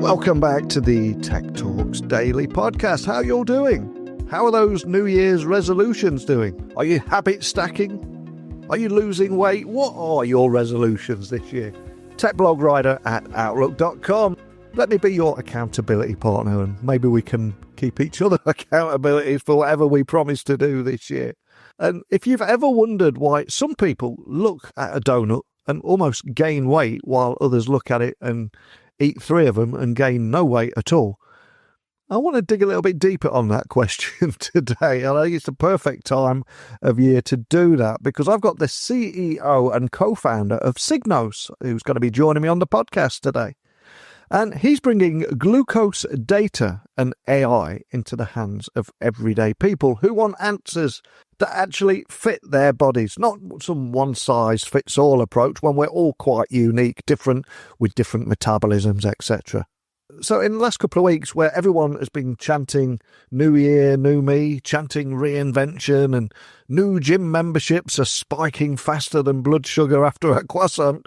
Welcome back to the Tech Talks Daily Podcast. How you all doing? How are those New Year's resolutions doing? Are you habit stacking? Are you losing weight? What are your resolutions this year? Tech blog writer at outlook.com. Let me be your accountability partner, and maybe we can keep each other accountability for whatever we promise to do this year. And if you've ever wondered why some people look at a donut and almost gain weight while others look at it and eat 3 of them and gain no weight at all, I want to dig a little bit deeper on that question today. And I think it's the perfect time of year to do that because I've got the CEO and co-founder of Signos, who's going to be joining me on the podcast today. And he's bringing glucose data and AI into the hands of everyday people who want answers that actually fit their bodies, not some one-size-fits-all approach when we're all quite unique, different with different metabolisms, etc. So in the last couple of weeks, where everyone has been chanting New Year, New Me, chanting reinvention, and new gym memberships are spiking faster than blood sugar after a croissant,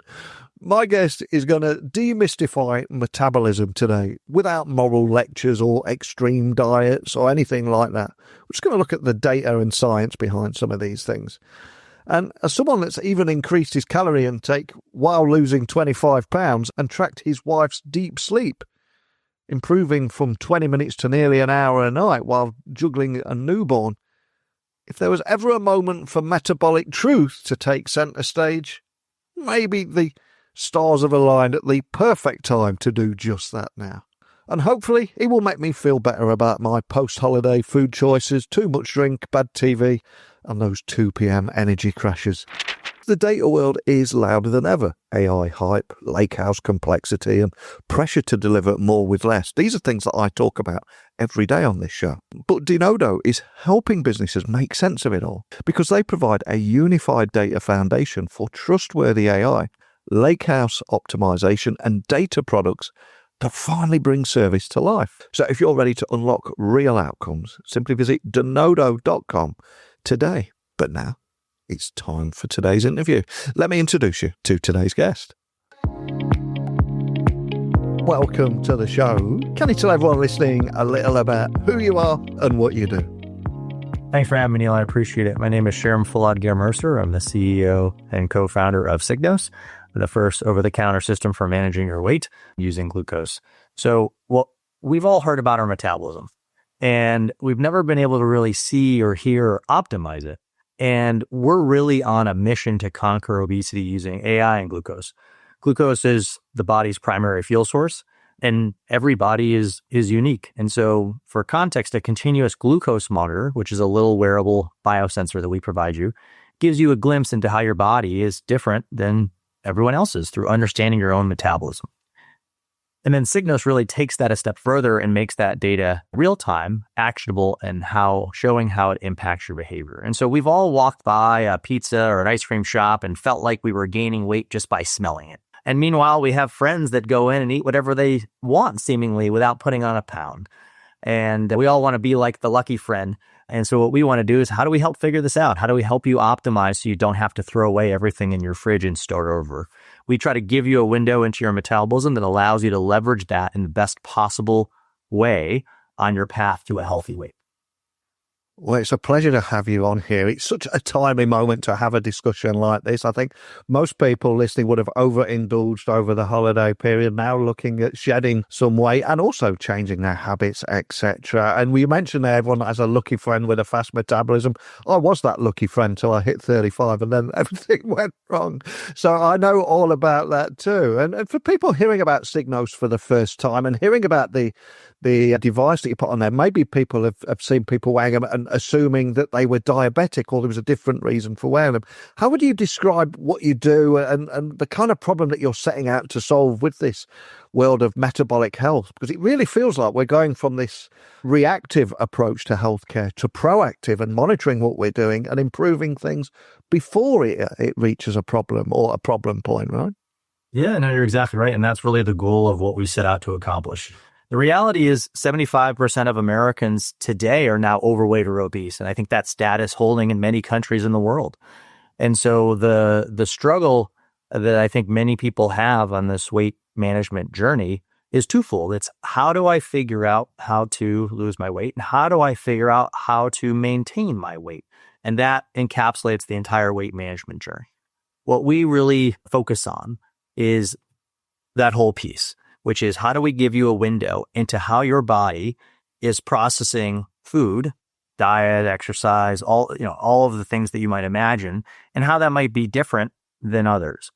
my guest is going to demystify metabolism today without moral lectures or extreme diets or anything like that. We're just going to look at the data and science behind some of these things. And as someone that's even increased his calorie intake while losing 25 pounds and tracked his wife's deep sleep, improving from 20 minutes to nearly an hour a night while juggling a newborn, if there was ever a moment for metabolic truth to take centre stage, maybe the stars have aligned at the perfect time to do just that now. And hopefully it will make me feel better about my post-holiday food choices, too much drink, bad TV, and those 2 p.m. energy crashes. The data world is louder than ever. AI hype, lakehouse complexity, and pressure to deliver more with less. These are things that I talk about every day on this show. But Denodo is helping businesses make sense of it all because they provide a unified data foundation for trustworthy AI, lakehouse optimization, and data products to finally bring service to life. So if you're ready to unlock real outcomes, simply visit denodo.com today. But now it's time for today's interview. Let me introduce you to today's guest. Welcome to the show. Can you tell everyone listening a little about who you are and what you do? Thanks for having me, Neil. I appreciate it. My name is Sharam Fouladgar-Mercer. I'm the CEO and co-founder of Signos, the first over-the-counter system for managing your weight using glucose. So, we've all heard about our metabolism, and we've never been able to really see or hear or optimize it. And we're really on a mission to conquer obesity using AI and glucose. Glucose is the body's primary fuel source, and every body is unique. And so for context, a continuous glucose monitor, which is a little wearable biosensor that we provide you, gives you a glimpse into how your body is different than everyone else's through understanding your own metabolism. And then Signos really takes that a step further and makes that data real-time, actionable, and showing how it impacts your behavior. And so we've all walked by a pizza or an ice cream shop and felt like we were gaining weight just by smelling it. And meanwhile, we have friends that go in and eat whatever they want, seemingly, without putting on a pound. And we all want to be like the lucky friend. And so what we want to do is, how do we help figure this out? How do we help you optimize so you don't have to throw away everything in your fridge and start over? We try to give you a window into your metabolism that allows you to leverage that in the best possible way on your path to a healthy weight. Well, it's a pleasure to have you on here. It's such a timely moment to have a discussion like this. I think most people listening would have overindulged over the holiday period, now looking at shedding some weight and also changing their habits, etc. And we mentioned there everyone has a lucky friend with a fast metabolism. I was that lucky friend till I hit 35 and then everything went wrong. So I know all about that too. And for people hearing about Signos for the first time and hearing about the device that you put on there, maybe people have seen people wearing them and assuming that they were diabetic or there was a different reason for wearing them. How would you describe what you do and the kind of problem that you're setting out to solve with this world of metabolic health? Because it really feels like we're going from this reactive approach to healthcare to proactive and monitoring what we're doing and improving things before it reaches a problem or a problem point, right? Yeah, no, you're exactly right. And that's really the goal of what we set out to accomplish. The reality is 75% of Americans today are now overweight or obese. And I think that stat is holding in many countries in the world. And so the struggle that I think many people have on this weight management journey is twofold. It's how do I figure out how to lose my weight, and how do I figure out how to maintain my weight? And that encapsulates the entire weight management journey. What we really focus on is that whole piece, which is how do we give you a window into how your body is processing food, diet, exercise, all of the things that you might imagine, and how that might be different than others.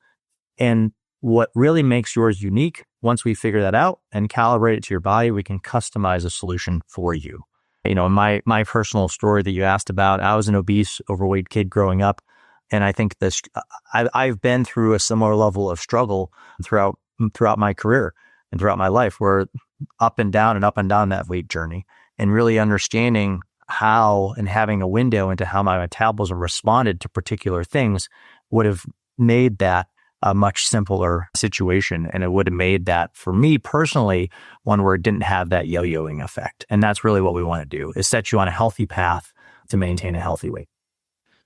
And what really makes yours unique, once we figure that out and calibrate it to your body, we can customize a solution for you. My personal story that you asked about, I was an obese, overweight kid growing up. And I think I've been through a similar level of struggle throughout my career and throughout my life, where up and down that weight journey, and really understanding how and having a window into how my metabolism responded to particular things would have made that a much simpler situation. And it would have made that, for me personally, one where it didn't have that yo-yoing effect. And that's really what we want to do, is set you on a healthy path to maintain a healthy weight.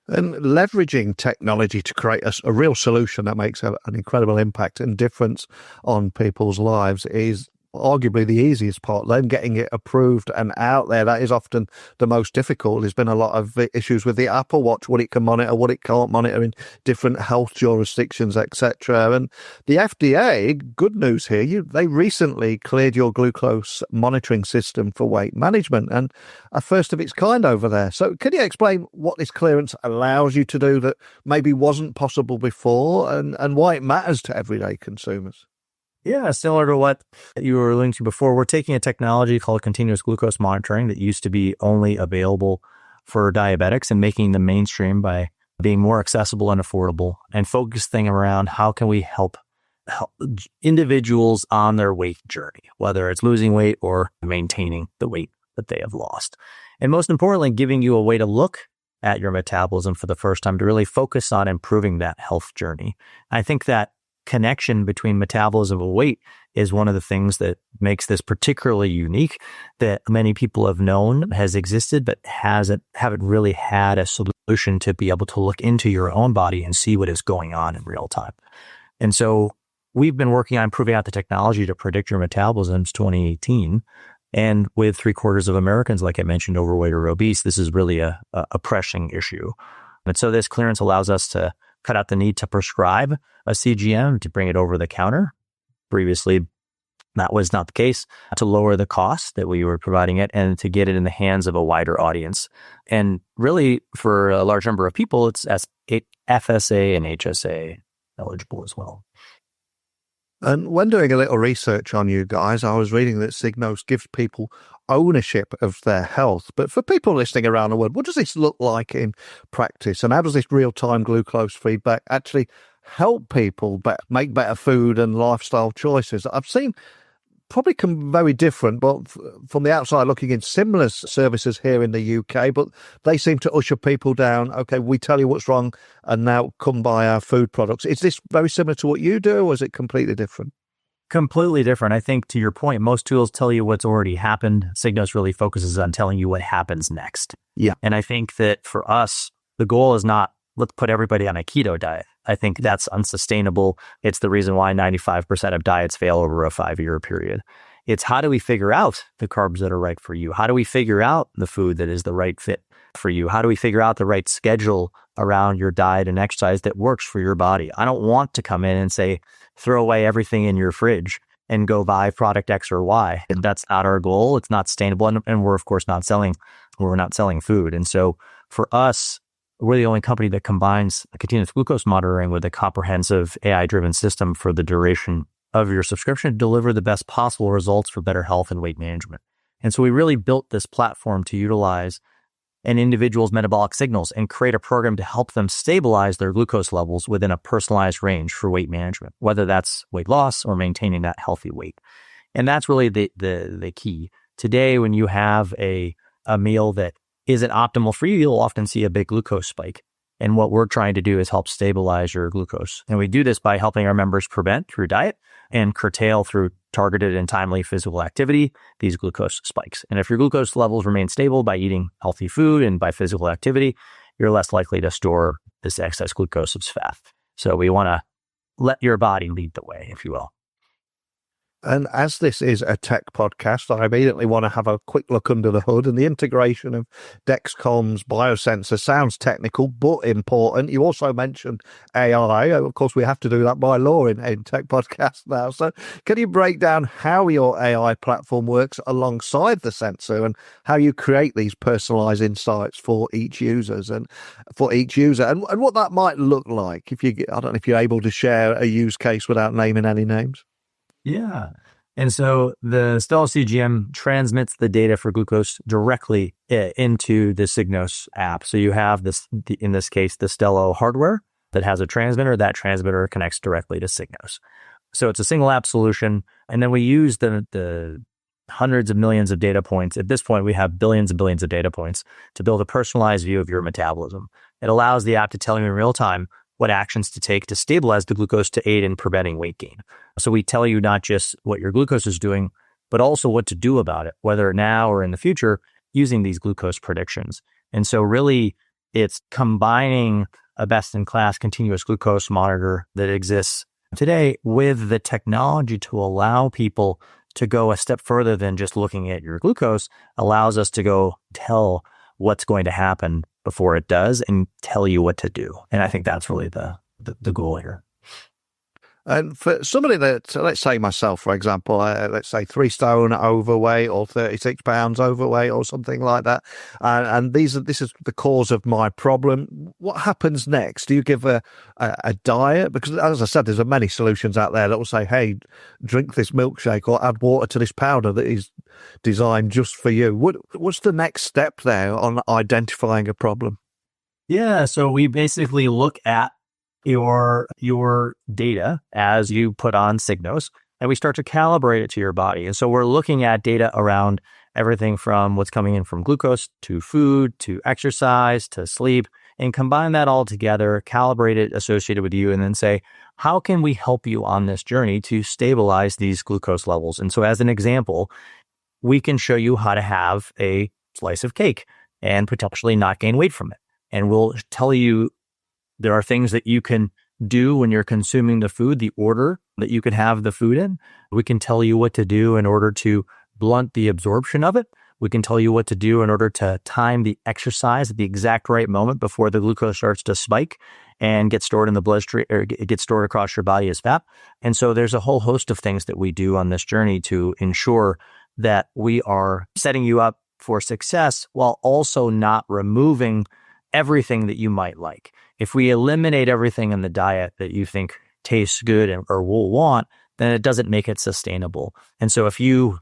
And leveraging technology to create a real solution that makes an incredible impact and difference on people's lives is arguably the easiest part. Then getting it approved and out there, that is often the most difficult. There's been a lot of issues with the Apple Watch, what it can monitor, what it can't monitor in different health jurisdictions, etc. And the FDA, good news here, they recently cleared your glucose monitoring system for weight management, and a first of its kind over there. So can you explain what this clearance allows you to do that maybe wasn't possible before, and why it matters to everyday consumers? Yeah, similar to what you were alluding to before, we're taking a technology called continuous glucose monitoring that used to be only available for diabetics and making them mainstream by being more accessible and affordable, and focusing around how can we help individuals on their weight journey, whether it's losing weight or maintaining the weight that they have lost. And most importantly, giving you a way to look at your metabolism for the first time to really focus on improving that health journey. I think that connection between metabolism and weight is one of the things that makes this particularly unique, that many people have known has existed, but haven't really had a solution to be able to look into your own body and see what is going on in real time. And so we've been working on proving out the technology to predict your metabolism since 2018. And with 3/4 of Americans, like I mentioned, overweight or obese, this is really a pressing issue. And so this clearance allows us to cut out the need to prescribe a CGM to bring it over the counter. Previously, that was not the case, to lower the cost that we were providing it and to get it in the hands of a wider audience. And really, for a large number of people, it's FSA and HSA eligible as well. And when doing a little research on you guys, I was reading that Signos gives people ownership of their health. But for people listening around the world, what does this look like in practice? And how does this real-time glucose feedback actually help people make better food and lifestyle choices? I've seen probably very different, but from the outside looking in, similar services here in the UK, but they seem to usher people down. Okay, we tell you what's wrong and now come buy our food products. Is this very similar to what you do, or is it completely different? Completely different. I think, to your point, most tools tell you what's already happened. Signos really focuses on telling you what happens next. Yeah. And I think that for us, the goal is not, let's put everybody on a keto diet. I think that's unsustainable. It's the reason why 95% of diets fail over a 5-year period. It's how do we figure out the carbs that are right for you? How do we figure out the food that is the right fit for you? How do we figure out the right schedule around your diet and exercise that works for your body? I don't want to come in and say, throw away everything in your fridge and go buy product X or Y. And that's not our goal. It's not sustainable. And we're, of course, not selling food. And so for us, we're the only company that combines continuous glucose monitoring with a comprehensive AI-driven system for the duration of your subscription to deliver the best possible results for better health and weight management. And so we really built this platform to utilize an individual's metabolic signals and create a program to help them stabilize their glucose levels within a personalized range for weight management, whether that's weight loss or maintaining that healthy weight. And that's really the key. Today, when you have a meal that isn't optimal for you, you'll often see a big glucose spike. And what we're trying to do is help stabilize your glucose. And we do this by helping our members prevent through diet and curtail through targeted and timely physical activity these glucose spikes. And if your glucose levels remain stable by eating healthy food and by physical activity, you're less likely to store this excess glucose as fat. So we want to let your body lead the way, if you will. And as this is a tech podcast, I immediately want to have a quick look under the hood, and the integration of Dexcom's biosensor sounds technical, but important. You also mentioned AI. Of course, we have to do that by law in tech podcasts now. So can you break down how your AI platform works alongside the sensor and how you create these personalized insights for each user and what that might look like I don't know if you're able to share a use case without naming any names? Yeah. And so the Stelo CGM transmits the data for glucose directly into the Signos app. So you have in this case, the Stelo hardware that has a transmitter. That transmitter connects directly to Signos. So it's a single app solution. And then we use the hundreds of millions of data points. At this point, we have billions and billions of data points to build a personalized view of your metabolism. It allows the app to tell you in real time what actions to take to stabilize the glucose to aid in preventing weight gain. So we tell you not just what your glucose is doing, but also what to do about it, whether now or in the future, using these glucose predictions. And so really, it's combining a best-in-class continuous glucose monitor that exists today with the technology to allow people to go a step further than just looking at your glucose, allows us to go tell what's going to happen before it does and tell you what to do. And I think that's really the goal here. And for somebody that, let's say myself, for example, let's say 3 stone overweight or 36 pounds overweight or something like that, and this is the cause of my problem, what happens next? Do you give a diet? Because as I said, there's many solutions out there that will say, hey, drink this milkshake or add water to this powder that is designed just for you. What's the next step there on identifying a problem? Yeah, so we basically look at your data as you put on Signos, and we start to calibrate it to your body. And so we're looking at data around everything from what's coming in from glucose to food to exercise to sleep, and combine that all together, calibrate it associated with you, and then say, how can we help you on this journey to stabilize these glucose levels? And so as an example, we can show you how to have a slice of cake and potentially not gain weight from it. And we'll tell you there are things that you can do when you're consuming the food, the order that you can have the food in. We can tell you what to do in order to blunt the absorption of it. We can tell you what to do in order to time the exercise at the exact right moment before the glucose starts to spike and get stored in the bloodstream or get stored across your body as fat. And so there's a whole host of things that we do on this journey to ensure that we are setting you up for success while also not removing everything that you might like. If we eliminate everything in the diet that you think tastes good or will want, then it doesn't make it sustainable. And so if you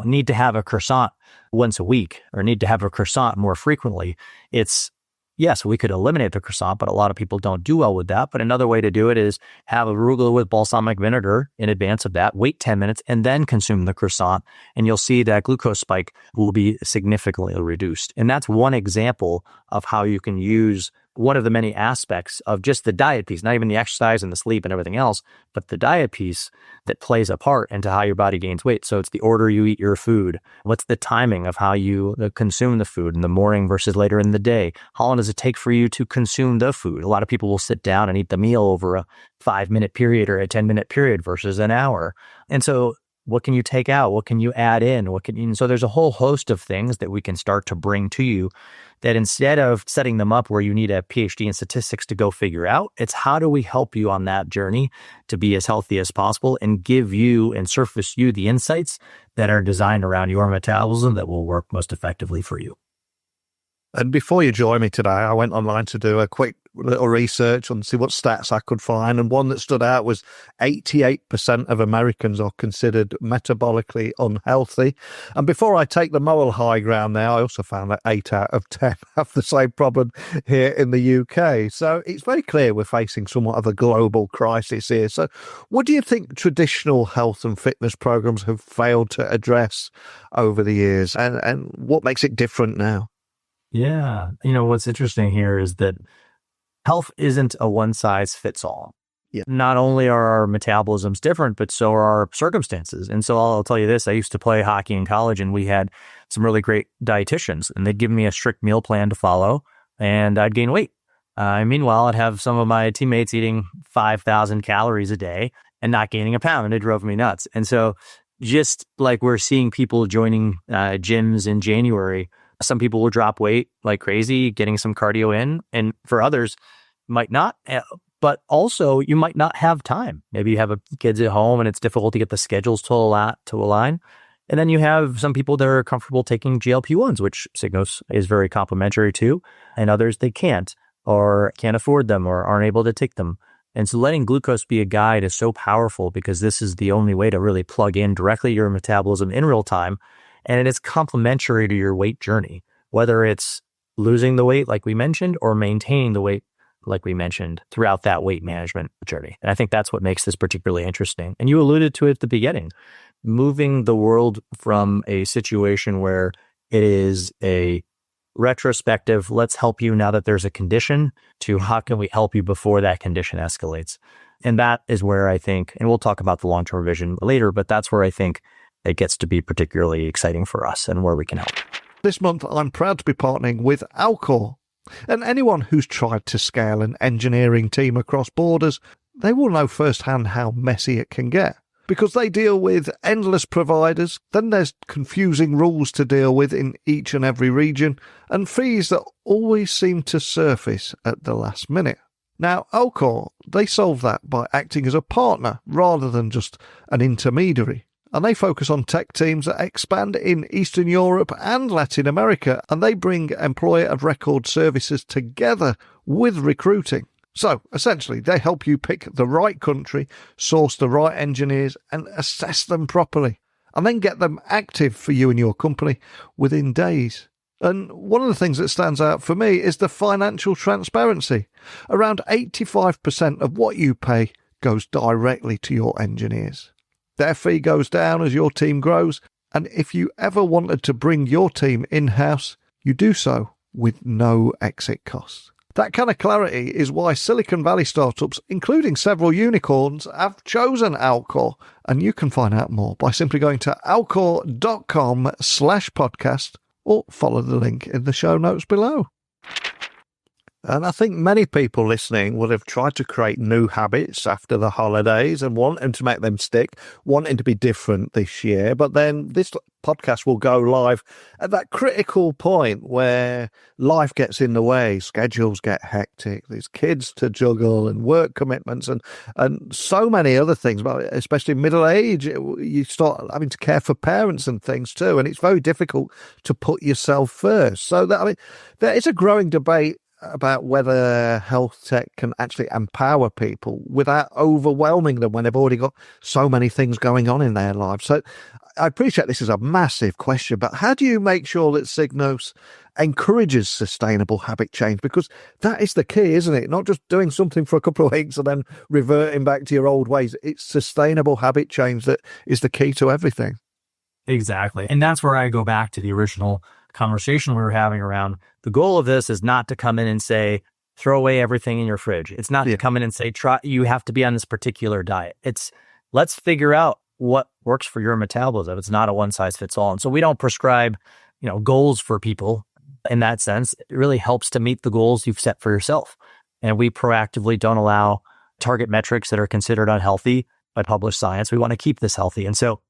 need to have a croissant once a week or need to have a croissant more frequently, yes, we could eliminate the croissant, but a lot of people don't do well with that. But another way to do it is have arugula with balsamic vinegar in advance of that, wait 10 minutes, and then consume the croissant. And you'll see that glucose spike will be significantly reduced. And that's one example of how you can use one of the many aspects of just the diet piece, not even the exercise and the sleep and everything else, but the diet piece that plays a part into how your body gains weight. So it's the order you eat your food. What's the timing of how you consume the food in the morning versus later in the day? How long does it take for you to consume the food? A lot of people will sit down and eat the meal over a 5-minute period or a 10-minute period versus an hour. And so what can you take out? What can you add in? So there's a whole host of things that we can start to bring to you that instead of setting them up where you need a PhD in statistics to go figure out, it's how do we help you on that journey to be as healthy as possible and give you and surface you the insights that are designed around your metabolism that will work most effectively for you. And before you joined me today, I went online to do a quick little research and see what stats I could find. And one that stood out was 88% of Americans are considered metabolically unhealthy. And before I take the moral high ground there, I also found that 8 out of 10 have the same problem here in the UK. So it's very clear we're facing somewhat of a global crisis here. So what do you think traditional health and fitness programs have failed to address over the years? And what makes it different now? Yeah. What's interesting here is that health isn't a one size fits all. Yeah. Not only are our metabolisms different, but so are our circumstances. And so I'll tell you this, I used to play hockey in college and we had some really great dietitians and they'd give me a strict meal plan to follow and I'd gain weight. Meanwhile, I'd have some of my teammates eating 5,000 calories a day and not gaining a pound. And it drove me nuts. And so just like we're seeing people joining gyms in January, some people will drop weight like crazy, getting some cardio in. And for others, might not. But also, you might not have time. Maybe you have kids at home and it's difficult to get the schedules to align. And then you have some people that are comfortable taking GLP-1s, which Signos is very complimentary to, and others they can't or can't afford them or aren't able to take them. And so letting glucose be a guide is so powerful because this is the only way to really plug in directly your metabolism in real time. And it is complementary to your weight journey, whether it's losing the weight like we mentioned or maintaining the weight like we mentioned throughout that weight management journey. And I think that's what makes this particularly interesting. And you alluded to it at the beginning, moving the world from a situation where it is a retrospective, let's help you now that there's a condition, to how can we help you before that condition escalates. And that is where I think, and we'll talk about the long-term vision later, but that's where I think it gets to be particularly exciting for us and where we can help. This month, I'm proud to be partnering with Alcor. And anyone who's tried to scale an engineering team across borders, they will know firsthand how messy it can get. Because they deal with endless providers, then there's confusing rules to deal with in each and every region, and fees that always seem to surface at the last minute. Now, Alcor, they solve that by acting as a partner rather than just an intermediary. And they focus on tech teams that expand in Eastern Europe and Latin America, and they bring employer of record services together with recruiting. So, essentially, they help you pick the right country, source the right engineers, and assess them properly, and then get them active for you and your company within days. And one of the things that stands out for me is the financial transparency. Around 85% of what you pay goes directly to your engineers. Their fee goes down as your team grows, and if you ever wanted to bring your team in-house, you do so with no exit costs. That kind of clarity is why Silicon Valley startups, including several unicorns, have chosen Alcor, and you can find out more by simply going to alcor.com/podcast or follow the link in the show notes below. And I think many people listening would have tried to create new habits after the holidays and wanting to make them stick, wanting to be different this year. But then this podcast will go live at that critical point where life gets in the way, schedules get hectic, there's kids to juggle and work commitments and so many other things, but especially middle age, you start having to care for parents and things too. And it's very difficult to put yourself first. So there is a growing debate about whether health tech can actually empower people without overwhelming them when they've already got so many things going on in their lives. So I appreciate this is a massive question, but how do you make sure that Signos encourages sustainable habit change? Because that is the key, isn't it? Not just doing something for a couple of weeks and then reverting back to your old ways. It's sustainable habit change that is the key to everything. Exactly. And that's where I go back to the original conversation we were having around the goal of this is not to come in and say, throw away everything in your fridge. It's not to come in and say, you have to be on this particular diet. It's let's figure out what works for your metabolism. It's not a one size fits all. And so we don't prescribe, goals for people in that sense. It really helps to meet the goals you've set for yourself. And we proactively don't allow target metrics that are considered unhealthy by published science. We want to keep this healthy. And so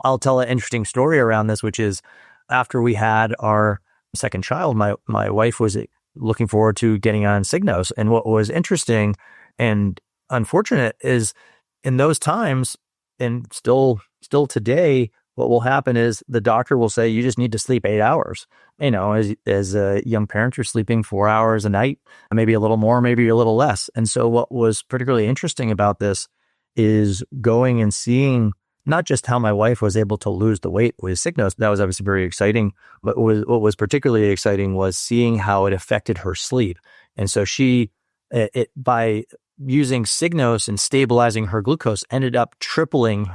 I'll tell an interesting story around this, which is after we had our second child, my wife was looking forward to getting on Signos. And what was interesting and unfortunate is in those times, and still today, what will happen is the doctor will say, you just need to sleep 8 hours. As a young parent, you're sleeping 4 hours a night, maybe a little more, maybe a little less. And so what was particularly interesting about this is going and seeing not just how my wife was able to lose the weight with Signos. That was obviously very exciting. But what was particularly exciting was seeing how it affected her sleep. And so by using Signos and stabilizing her glucose, ended up tripling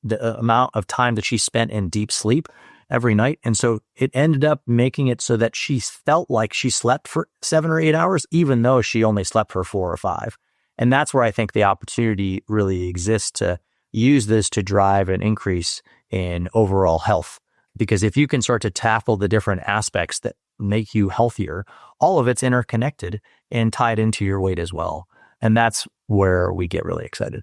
the amount of time that she spent in deep sleep every night. And so it ended up making it so that she felt like she slept for 7 or 8 hours, even though she only slept for 4 or 5. And that's where I think the opportunity really exists to use this to drive an increase in overall health. Because if you can start to tackle the different aspects that make you healthier, all of it's interconnected and tied into your weight as well. And that's where we get really excited.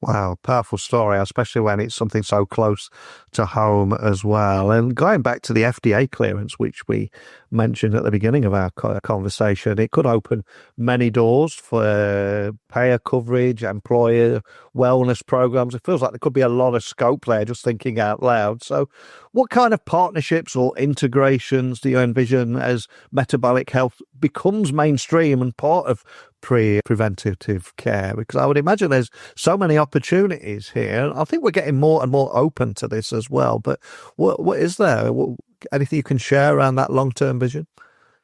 Wow, powerful story, especially when it's something so close to home as well. And going back to the FDA clearance, which we mentioned at the beginning of our conversation, it could open many doors for payer coverage, employer wellness programs. It feels like there could be a lot of scope there, just thinking out loud. So, what kind of partnerships or integrations do you envision as metabolic health becomes mainstream and part of preventative care? Because I would imagine there's so many opportunities here. I think we're getting more and more open to this as well. But what is there? Anything you can share around that long-term vision?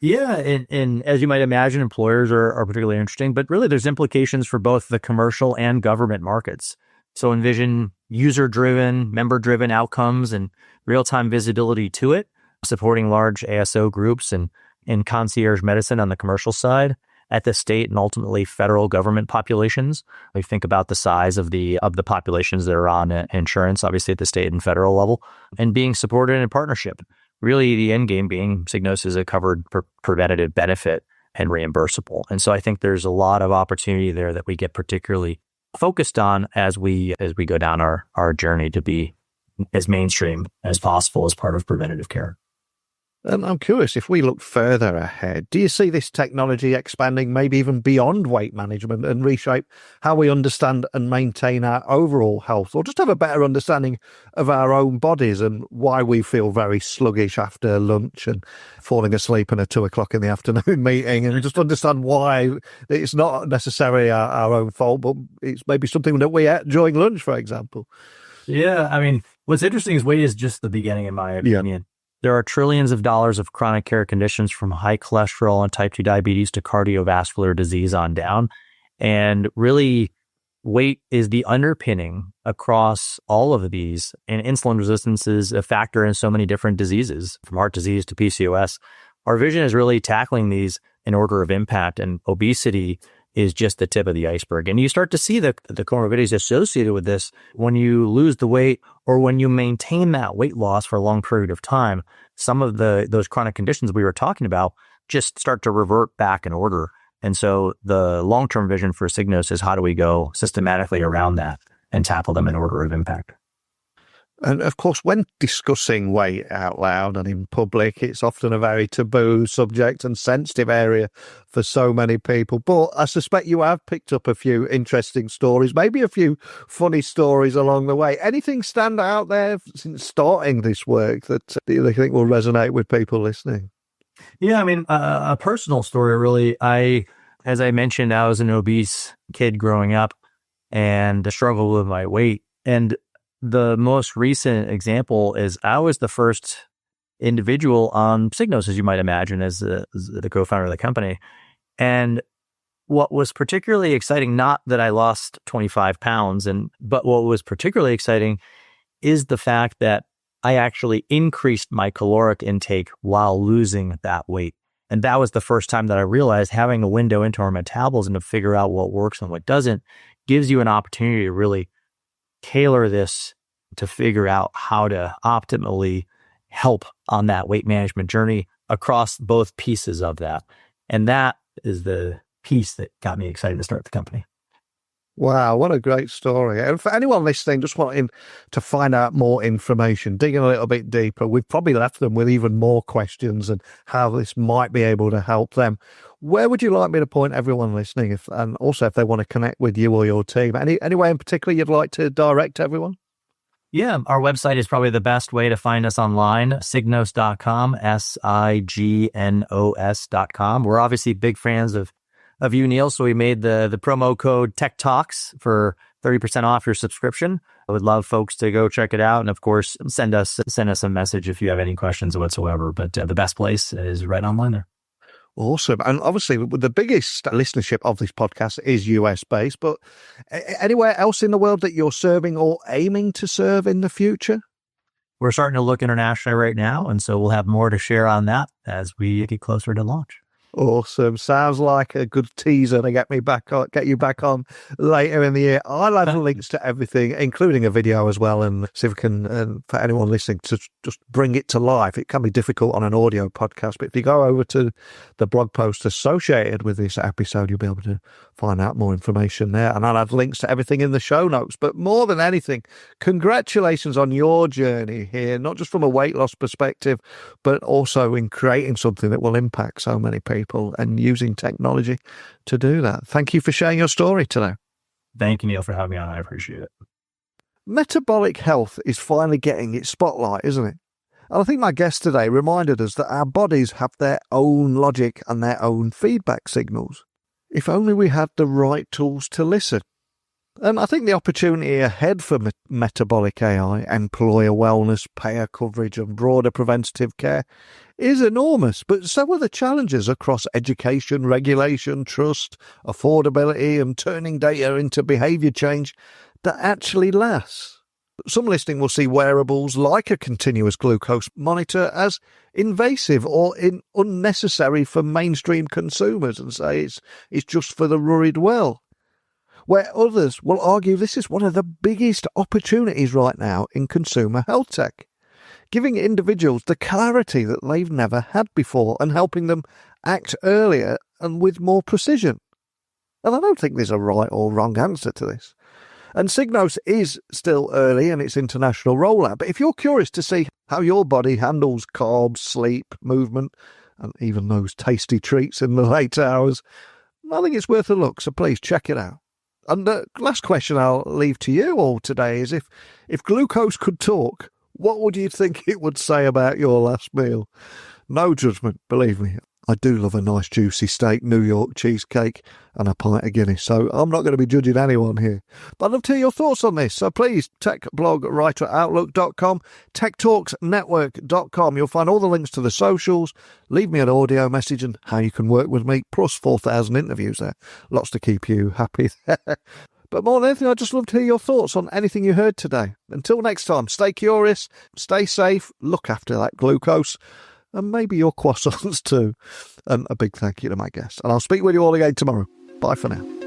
Yeah, and as you might imagine, employers are particularly interesting, but really there's implications for both the commercial and government markets. So envision user-driven, member-driven outcomes and real-time visibility to it, supporting large ASO groups and concierge medicine on the commercial side at the state and ultimately federal government populations. We think about the size of the populations that are on insurance, obviously at the state and federal level, and being supported in partnership. Really, the end game being Signos is a covered preventative benefit and reimbursable. And so I think there's a lot of opportunity there that we get particularly focused on as we go down our journey to be as mainstream as possible as part of preventative care. And I'm curious, if we look further ahead, do you see this technology expanding maybe even beyond weight management and reshape how we understand and maintain our overall health, or just have a better understanding of our own bodies and why we feel very sluggish after lunch and falling asleep in a 2:00 in the afternoon meeting, and just understand why it's not necessarily our own fault, but it's maybe something that we ate during lunch, for example? Yeah, I mean, what's interesting is weight is just the beginning, in my opinion. Yeah. There are trillions of dollars of chronic care conditions from high cholesterol and type 2 diabetes to cardiovascular disease on down. And really, weight is the underpinning across all of these. And insulin resistance is a factor in so many different diseases, from heart disease to PCOS. Our vision is really tackling these in order of impact, and obesity is just the tip of the iceberg. And you start to see the comorbidities associated with this when you lose the weight or when you maintain that weight loss for a long period of time. Some of those chronic conditions we were talking about just start to revert back in order. And so the long-term vision for Signos is how do we go systematically around that and tackle them in order of impact. And of course, when discussing weight out loud and in public, it's often a very taboo subject and sensitive area for so many people. But I suspect you have picked up a few interesting stories, maybe a few funny stories along the way. Anything stand out there since starting this work that you think will resonate with people listening? Yeah, I mean, a personal story, really. As I mentioned, I was an obese kid growing up and the struggle with my weight. And the most recent example is I was the first individual on Signos, as you might imagine, as the co-founder of the company. And what was particularly exciting, not that I lost 25 pounds, but what was particularly exciting is the fact that I actually increased my caloric intake while losing that weight. And that was the first time that I realized having a window into our metabolism to figure out what works and what doesn't gives you an opportunity to really tailor this to figure out how to optimally help on that weight management journey across both pieces of that. And that is the piece that got me excited to start the company. Wow, what a great story. And for anyone listening, just wanting to find out more information, digging a little bit deeper, we've probably left them with even more questions and how this might be able to help them. Where would you like me to point everyone listening? And also if they want to connect with you or your team, any way in particular you'd like to direct everyone? Yeah, our website is probably the best way to find us online, signos.com, signos.com. We're obviously big fans of you, Neil, so we made the promo code Tech Talks for 30% off your subscription. I would love folks to go check it out. And of course, send us a message if you have any questions whatsoever. But the best place is right online there. Awesome. And obviously, the biggest listenership of this podcast is US based, but anywhere else in the world that you're serving or aiming to serve in the future? We're starting to look internationally right now. And so we'll have more to share on that as we get closer to launch. Awesome. Sounds like a good teaser to get you back on later in the year. I'll add links to everything, including a video as well, and see if we can, for anyone listening, to just bring it to life. It can be difficult on an audio podcast, but if you go over to the blog post associated with this episode, you'll be able to find out more information there. And I'll add links to everything in the show notes. But more than anything, congratulations on your journey here, not just from a weight loss perspective, but also in creating something that will impact so many people and using technology to do that. Thank you for sharing your story today. Thank you, Neil, for having me on. I appreciate it. Metabolic health is finally getting its spotlight, isn't it? And I think my guest today reminded us that our bodies have their own logic and their own feedback signals. If only we had the right tools to listen. And I think the opportunity ahead for metabolic AI, employer wellness, payer coverage and broader preventative care is enormous, but so are the challenges across education, regulation, trust, affordability and turning data into behaviour change that actually lasts. Some listening will see wearables like a continuous glucose monitor as invasive or unnecessary for mainstream consumers and say it's just for the worried well. Where others will argue this is one of the biggest opportunities right now in consumer health tech, giving individuals the clarity that they've never had before and helping them act earlier and with more precision. And I don't think there's a right or wrong answer to this. And Signos is still early in its international rollout, but if you're curious to see how your body handles carbs, sleep, movement, and even those tasty treats in the late hours, I think it's worth a look, so please check it out. And the last question I'll leave to you all today is if glucose could talk, what would you think it would say about your last meal? No judgment, believe me. I do love a nice juicy steak, New York cheesecake and a pint of Guinness, so I'm not going to be judging anyone here. But I'd love to hear your thoughts on this, so please, techblogwriteroutlook.com, techtalksnetwork.com. You'll find all the links to the socials. Leave me an audio message and how you can work with me, plus 4,000 interviews there. Lots to keep you happy there. But more than anything, I'd just love to hear your thoughts on anything you heard today. Until next time, stay curious, stay safe, look after that glucose, and maybe your croissants too. And a big thank you to my guest. And I'll speak with you all again tomorrow. Bye for now.